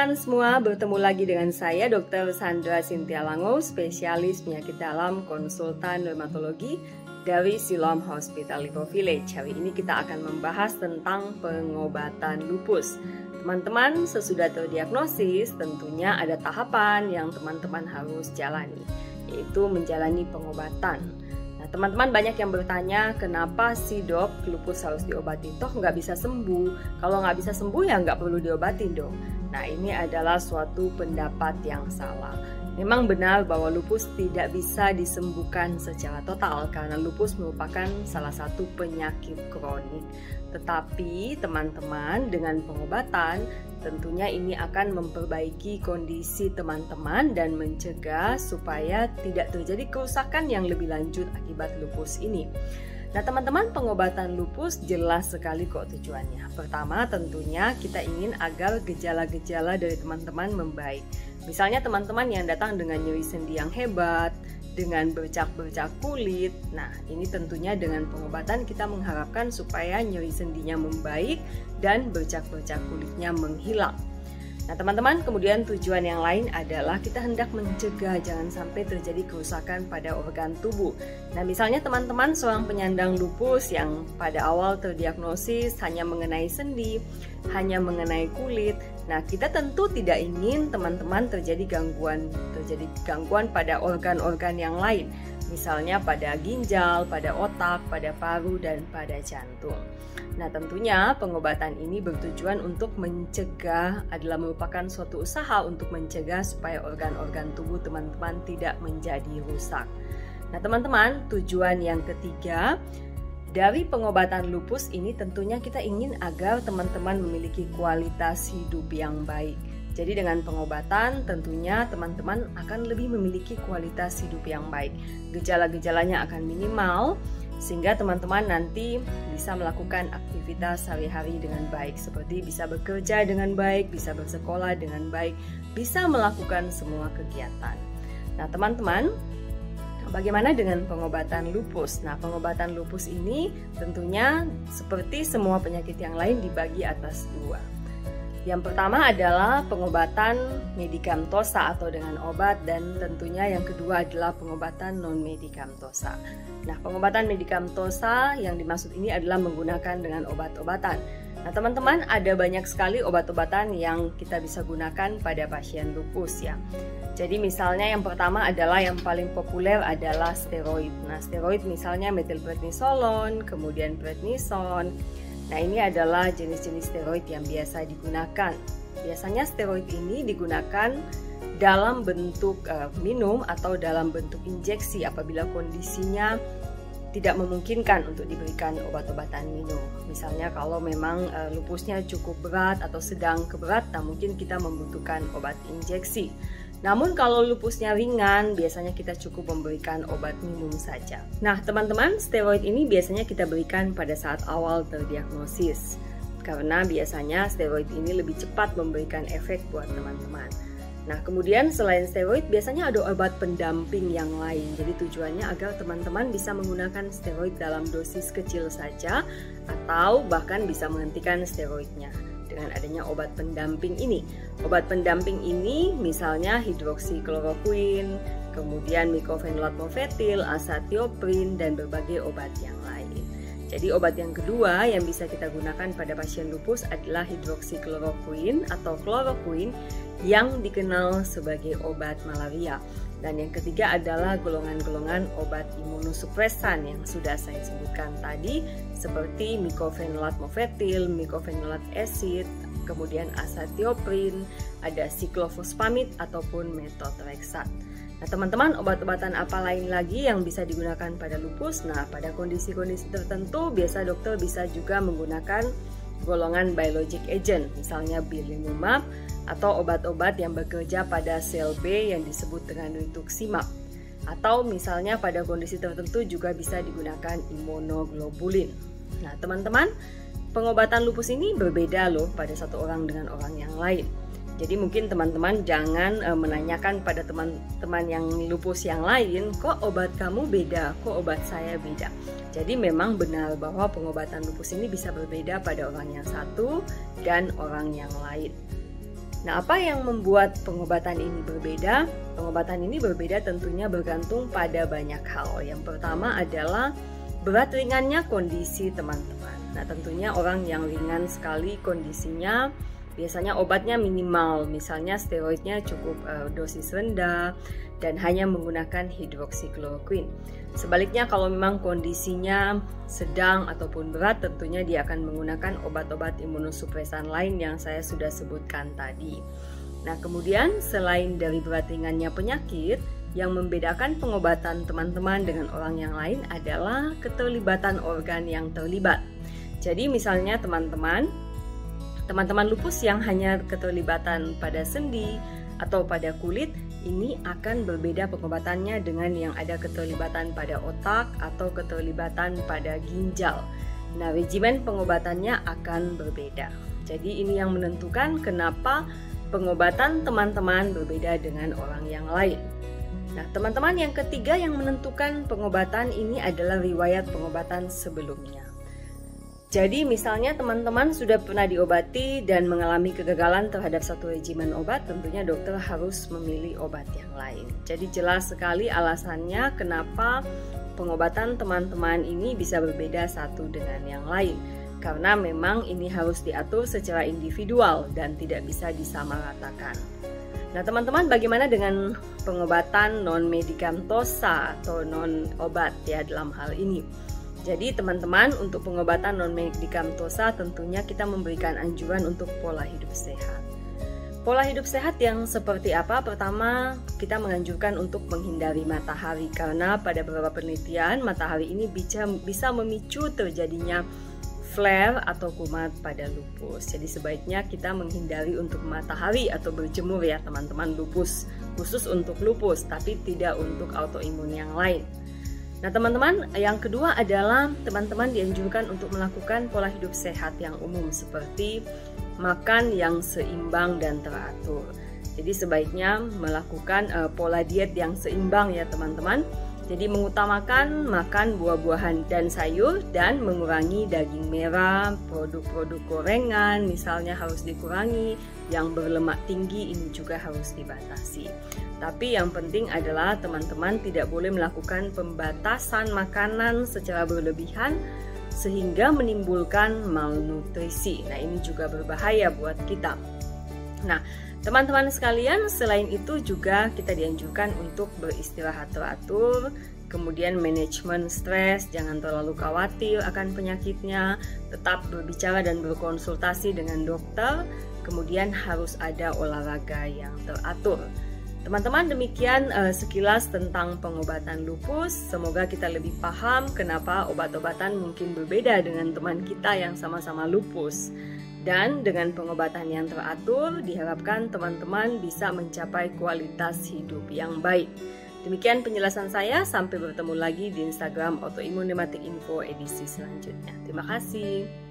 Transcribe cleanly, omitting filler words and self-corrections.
teman-teman semua, bertemu lagi dengan saya Dr. Sandra Cynthia Lango, spesialis penyakit dalam konsultan dermatologi dari Siloam Hospital Lipo Village. Hari ini kita akan membahas tentang pengobatan lupus. Teman-teman, sesudah terdiagnosis tentunya ada tahapan yang teman-teman harus jalani, yaitu menjalani pengobatan. Nah, teman-teman banyak yang bertanya, kenapa sih dok lupus harus diobati? Toh nggak bisa sembuh. Kalau nggak bisa sembuh ya nggak perlu diobatin dong. Nah, ini adalah suatu pendapat yang salah. Memang benar bahwa lupus tidak bisa disembuhkan secara total karena lupus merupakan salah satu penyakit kronik. Tetapi teman-teman dengan pengobatan tentunya ini akan memperbaiki kondisi teman-teman dan mencegah supaya tidak terjadi kerusakan yang lebih lanjut akibat lupus ini. Nah teman-teman, pengobatan lupus jelas sekali kok tujuannya. Pertama tentunya kita ingin agar gejala-gejala dari teman-teman membaik. Misalnya teman-teman yang datang dengan nyeri sendi yang hebat, dengan bercak-bercak kulit. Nah, ini tentunya dengan pengobatan kita mengharapkan supaya nyeri sendinya membaik dan bercak-bercak kulitnya menghilang. Nah, teman-teman, kemudian tujuan yang lain adalah kita hendak mencegah jangan sampai terjadi kerusakan pada organ tubuh. Nah, misalnya teman-teman seorang penyandang lupus yang pada awal terdiagnosis hanya mengenai sendi, hanya mengenai kulit. Nah, kita tentu tidak ingin teman-teman terjadi gangguan pada organ-organ yang lain. Misalnya pada ginjal, pada otak, pada paru, dan pada jantung. Nah, tentunya pengobatan ini bertujuan untuk mencegah, adalah merupakan suatu usaha untuk mencegah supaya organ-organ tubuh teman-teman tidak menjadi rusak. Nah, teman-teman, tujuan yang ketiga dari pengobatan lupus ini tentunya kita ingin agar teman-teman memiliki kualitas hidup yang baik. Jadi dengan pengobatan tentunya teman-teman akan lebih memiliki kualitas hidup yang baik. Gejala-gejalanya akan minimal sehingga teman-teman nanti bisa melakukan aktivitas sehari-hari dengan baik, seperti bisa bekerja dengan baik, bisa bersekolah dengan baik, bisa melakukan semua kegiatan. Nah teman-teman, bagaimana dengan pengobatan lupus? Nah, pengobatan lupus ini tentunya seperti semua penyakit yang lain dibagi atas dua. Yang pertama adalah pengobatan medikamentosa atau dengan obat, dan tentunya yang kedua adalah pengobatan non-medikamentosa. Nah, pengobatan medikamentosa yang dimaksud ini adalah menggunakan dengan obat-obatan. Nah, teman-teman, ada banyak sekali obat-obatan yang kita bisa gunakan pada pasien lupus ya. Jadi misalnya yang pertama adalah yang paling populer adalah steroid. Nah, steroid misalnya metilprednisolon, kemudian prednison. Nah, ini adalah jenis-jenis steroid yang biasa digunakan. Biasanya steroid ini digunakan dalam bentuk minum atau dalam bentuk injeksi apabila kondisinya tidak memungkinkan untuk diberikan obat-obatan minum. Misalnya kalau memang lupusnya cukup berat atau sedang keberatan, mungkin kita membutuhkan obat injeksi. Namun kalau lupusnya ringan, biasanya kita cukup memberikan obat minum saja. Nah teman-teman, steroid ini biasanya kita berikan pada saat awal terdiagnosis. Karena biasanya steroid ini lebih cepat memberikan efek buat teman-teman. Nah kemudian selain steroid, biasanya ada obat pendamping yang lain. Jadi tujuannya agar teman-teman bisa menggunakan steroid dalam dosis kecil saja, atau bahkan bisa menghentikan steroidnya dengan adanya obat pendamping ini. Obat pendamping ini misalnya hidroksikloroquine, kemudian mycophenolate mofetil, azathioprine, dan berbagai obat yang lain. Jadi obat yang kedua yang bisa kita gunakan pada pasien lupus adalah hidroksikloroquine atau kloroquine yang dikenal sebagai obat malaria. Dan yang ketiga adalah golongan-golongan obat imunosupresan yang sudah saya sebutkan tadi, seperti mycophenolate mofetil, mycophenolate acid, kemudian azathioprine, ada cyclophosphamide ataupun methotrexate. Nah teman-teman, obat-obatan apa lain lagi yang bisa digunakan pada lupus? Nah pada kondisi-kondisi tertentu biasa dokter bisa juga menggunakan golongan biologic agent, misalnya belimumab, atau obat-obat yang bekerja pada sel B yang disebut dengan rituximab. Atau misalnya pada kondisi tertentu juga bisa digunakan imunoglobulin. Nah teman-teman, pengobatan lupus ini berbeda loh pada satu orang dengan orang yang lain. Jadi mungkin teman-teman jangan menanyakan pada teman-teman yang lupus yang lain, kok obat kamu beda, kok obat saya beda. Jadi memang benar bahwa pengobatan lupus ini bisa berbeda pada orang yang satu dan orang yang lain. Nah, apa yang membuat pengobatan ini berbeda? Pengobatan ini berbeda tentunya bergantung pada banyak hal. Yang pertama adalah berat ringannya kondisi teman-teman. Nah, tentunya orang yang ringan sekali kondisinya, biasanya obatnya minimal, misalnya steroidnya cukup dosis rendah dan hanya menggunakan hidroksikloroquine. Sebaliknya kalau memang kondisinya sedang ataupun berat, tentunya dia akan menggunakan obat-obat imunosupresan lain yang saya sudah sebutkan tadi. Nah, kemudian selain dari berat ringannya penyakit, yang membedakan pengobatan teman-teman dengan orang yang lain adalah keterlibatan organ yang terlibat. Jadi misalnya teman-teman lupus yang hanya keterlibatan pada sendi atau pada kulit, ini akan berbeda pengobatannya dengan yang ada keterlibatan pada otak atau keterlibatan pada ginjal. Nah, regimen pengobatannya akan berbeda. Jadi ini yang menentukan kenapa pengobatan teman-teman berbeda dengan orang yang lain. Nah, teman-teman, yang ketiga yang menentukan pengobatan ini adalah riwayat pengobatan sebelumnya. Jadi misalnya teman-teman sudah pernah diobati dan mengalami kegagalan terhadap satu regimen obat, tentunya dokter harus memilih obat yang lain. Jadi jelas sekali alasannya kenapa pengobatan teman-teman ini bisa berbeda satu dengan yang lain. Karena memang ini harus diatur secara individual dan tidak bisa disamaratakan. Nah, teman-teman, bagaimana dengan pengobatan non-medikamentosa atau non-obat ya dalam hal ini? Jadi teman-teman, untuk pengobatan non-medikamentosa tentunya kita memberikan anjuran untuk pola hidup sehat. Pola hidup sehat yang seperti apa? Pertama, kita menganjurkan untuk menghindari matahari karena pada beberapa penelitian matahari ini bisa memicu terjadinya flare atau kumat pada lupus. Jadi sebaiknya kita menghindari untuk matahari atau berjemur ya teman-teman, lupus khusus untuk lupus tapi tidak untuk autoimun yang lain. Nah teman-teman, yang kedua adalah teman-teman dianjurkan untuk melakukan pola hidup sehat yang umum seperti makan yang seimbang dan teratur. Jadi sebaiknya melakukan pola diet yang seimbang ya teman-teman. Jadi mengutamakan makan buah-buahan dan sayur dan mengurangi daging merah, produk-produk gorengan misalnya harus dikurangi, yang berlemak tinggi ini juga harus dibatasi. Tapi yang penting adalah teman-teman tidak boleh melakukan pembatasan makanan secara berlebihan sehingga menimbulkan malnutrisi. Nah, ini juga berbahaya buat kita. Nah, teman-teman sekalian, selain itu juga kita dianjurkan untuk beristirahat teratur, kemudian manajemen stres, jangan terlalu khawatir akan penyakitnya, tetap berbicara dan berkonsultasi dengan dokter, kemudian harus ada olahraga yang teratur. Teman-teman, demikian sekilas tentang pengobatan lupus. Semoga kita lebih paham kenapa obat-obatan mungkin berbeda dengan teman kita yang sama-sama lupus. Dan dengan pengobatan yang teratur, diharapkan teman-teman bisa mencapai kualitas hidup yang baik. Demikian penjelasan saya, sampai bertemu lagi di Instagram Autoimmune Rheumatic Info edisi selanjutnya. Terima kasih.